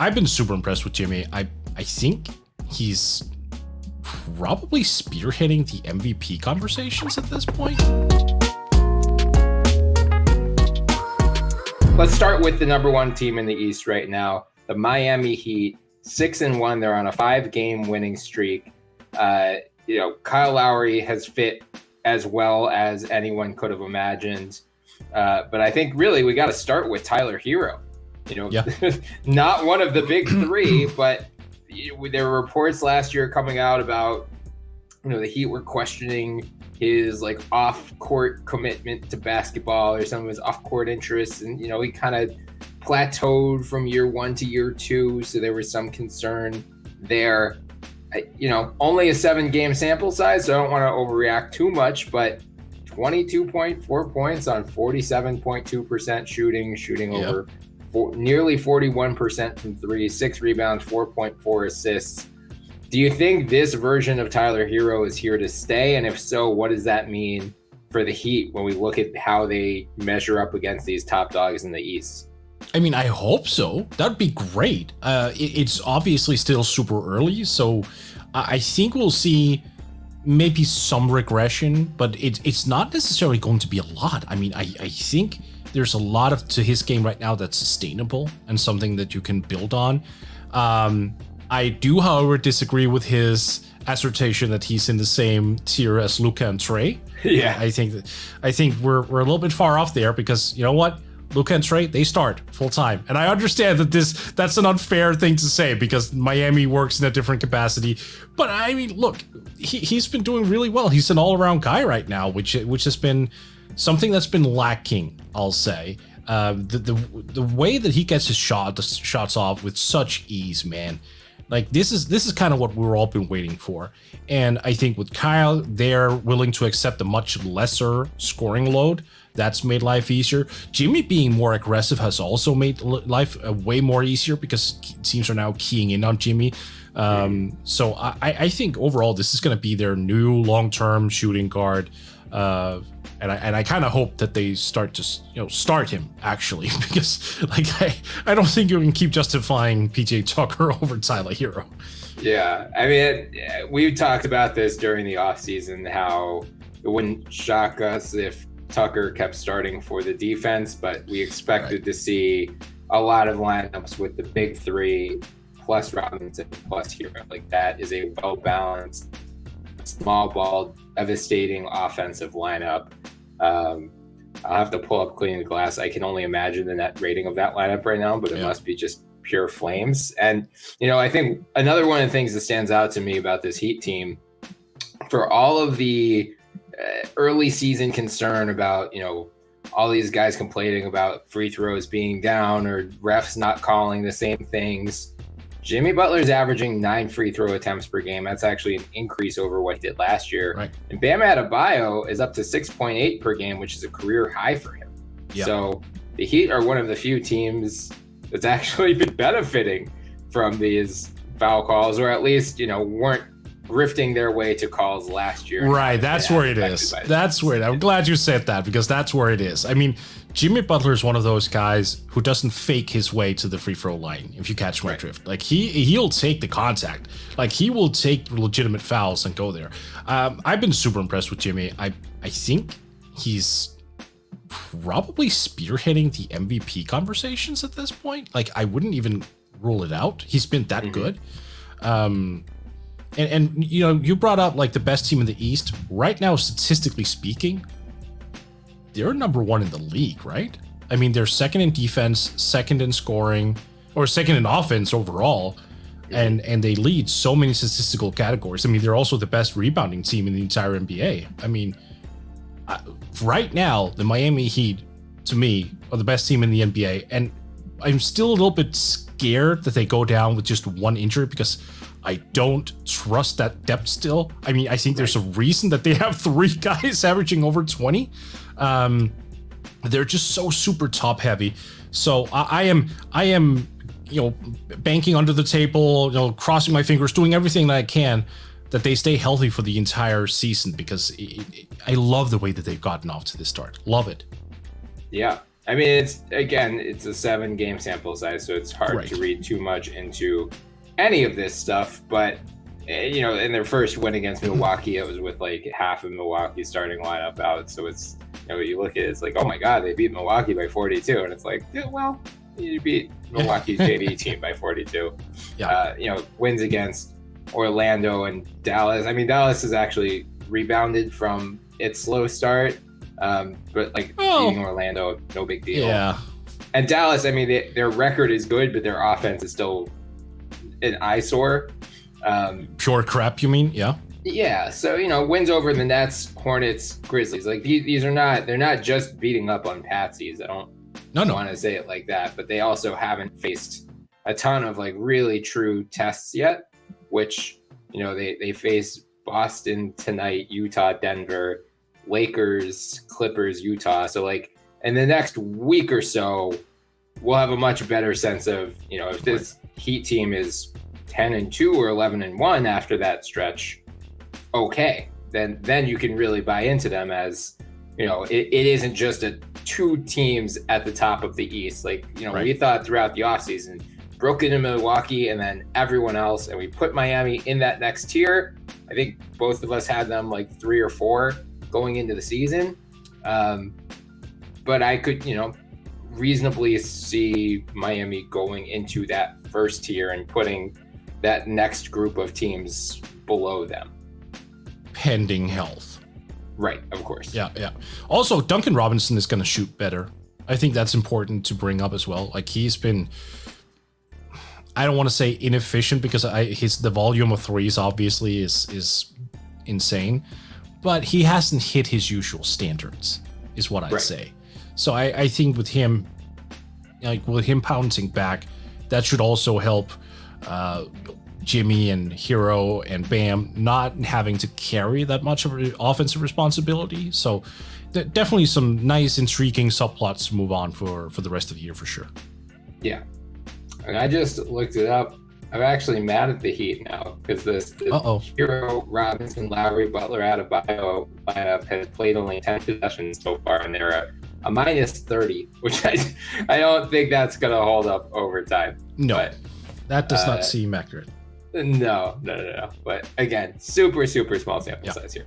I've been super impressed with Jimmy. I think he's probably spearheading the MVP conversations at this point. Let's start with the number one team in the East right now, the Miami Heat. 6-1. They're on a 5-game winning streak. Kyle Lowry has fit as well as anyone could have imagined. But I think really we got to start with Tyler Herro. Not one of the big three, but there were reports last year coming out about, the Heat were questioning his off-court commitment to basketball or some of his off-court interests. And, he kind of plateaued from year 1 to year 2. So there was some concern there. Only a 7-game sample size, so I don't want to overreact too much, but 22.4 points on 47.2% shooting over nearly 41% from 3, 6 rebounds, 4.4 assists. Do you think this version of Tyler Herro is here to stay? And if so, what does that mean for the Heat when we look at how they measure up against these top dogs in the East? I mean, I hope so. That'd be great. It's obviously still super early, so I think we'll see maybe some regression, but it's not necessarily going to be a lot. I mean, I think there's a lot to his game right now that's sustainable and something that you can build on. I do, however, disagree with his assertion that he's in the same tier as Luka and Trey. Yeah, I think we're a little bit far off there because you know what? Luka and Trey, they start full time. And I understand that that's an unfair thing to say because Miami works in a different capacity. But I mean, look, he's been doing really well. He's an all-around guy right now, which has been something that's been lacking, I'll say. The way that he gets his shots off with such ease, man. Like this is kind of what we've all been waiting for. And I think with Kyle, they're willing to accept a much lesser scoring load. That's made life easier. Jimmy being more aggressive has also made life way more easier because teams are now keying in on Jimmy. So I think overall this is going to be their new long-term shooting guard. And I kind of hope that they start to start him actually because I don't think you can keep justifying PJ Tucker over Tyler Herro. Yeah, I mean we talked about this during the offseason how it wouldn't shock us if Tucker kept starting for the defense, but we expected to see a lot of lineups with the big three plus Robinson plus Herro. Like that is a well-balanced, small ball, devastating offensive lineup. I'll have to pull up Clean the Glass. I can only imagine the net rating of that lineup right now, but it must be just pure flames. And, I think another one of the things that stands out to me about this Heat team, for all of the early season concern about, all these guys complaining about free throws being down or refs not calling the same things, Jimmy Butler's averaging 9 free throw attempts per game. That's actually an increase over what he did last year. Right. And Bam Adebayo is up to 6.8 per game, which is a career high for him. Yep. So the Heat are one of the few teams that's actually been benefiting from these foul calls, or at least, weren't grifting their way to calls last year. Right, that's where it is. I'm glad you said that because that's where it is. I mean, Jimmy Butler is one of those guys who doesn't fake his way to the free throw line, if you catch my drift. Like he'll take the contact. Like he will take legitimate fouls and go there. I've been super impressed with Jimmy. I think he's probably spearheading the MVP conversations at this point. Like I wouldn't even rule it out. He's been that good. And you brought up like the best team in the East. Right now, statistically speaking, they're number 1 in the league, right? I mean, they're second in defense, second in scoring, or second in offense overall, and they lead so many statistical categories. I mean, they're also the best rebounding team in the entire NBA. I mean, right now, the Miami Heat, to me, are the best team in the NBA, and I'm still a little bit scared that they go down with just one injury because I don't trust that depth still. I mean, I think there's a reason that they have 3 guys averaging over 20. They're just so super top heavy. So I am, banking under the table, crossing my fingers, doing everything that I can that they stay healthy for the entire season because I love the way that they've gotten off to this start. Love it. Yeah. I mean, it's a 7-game sample size, so it's hard Right. to read too much into any of this stuff. But in their first win against Milwaukee, it was with like half of Milwaukee's starting lineup out. So it's you look at it, it's like, oh my God, they beat Milwaukee by 42, and it's like, yeah, well, you beat Milwaukee's JV team by 42. Yeah. Wins against Orlando and Dallas. I mean, Dallas has actually rebounded from its slow start, but beating Orlando, no big deal. Yeah. And Dallas, I mean, their record is good, but their offense is still an eyesore. Pure crap, you mean? Yeah. Yeah. So, wins over the Nets, Hornets, Grizzlies. Like they're not just beating up on patsies. I don't want to say it like that, but they also haven't faced a ton of like really true tests yet, which, they face Boston tonight, Utah, Denver, Lakers, Clippers, Utah. So like in the next week or so, we'll have a much better sense of, if this Heat team is 10-2 or 11-1 after that stretch, okay, then you can really buy into them as, it isn't just two teams at the top of the East. Like, we thought throughout the offseason, Brooklyn and Milwaukee and then everyone else, and we put Miami in that next tier. I think both of us had them like 3 or 4 going into the season. But I could, reasonably see Miami going into that first tier and putting that next group of teams below them. Pending health. Right, of course. Yeah. Also, Duncan Robinson is going to shoot better. I think that's important to bring up as well. Like he's been, I don't want to say inefficient because the volume of threes obviously is insane, but he hasn't hit his usual standards, is what I'd say. So I think with him bouncing back, that should also help Jimmy and Herro and Bam not having to carry that much of offensive responsibility. So definitely some nice, intriguing subplots to move on for the rest of the year for sure. Yeah. And I just looked it up. I'm actually mad at the Heat now because this Herro, Robinson, Lowry, Butler, Adebayo lineup has played only 10 possessions so far, and they're at a -30, which I don't think that's going to hold up over time. No, but, that does not seem accurate. No. But again, super, super small sample size here.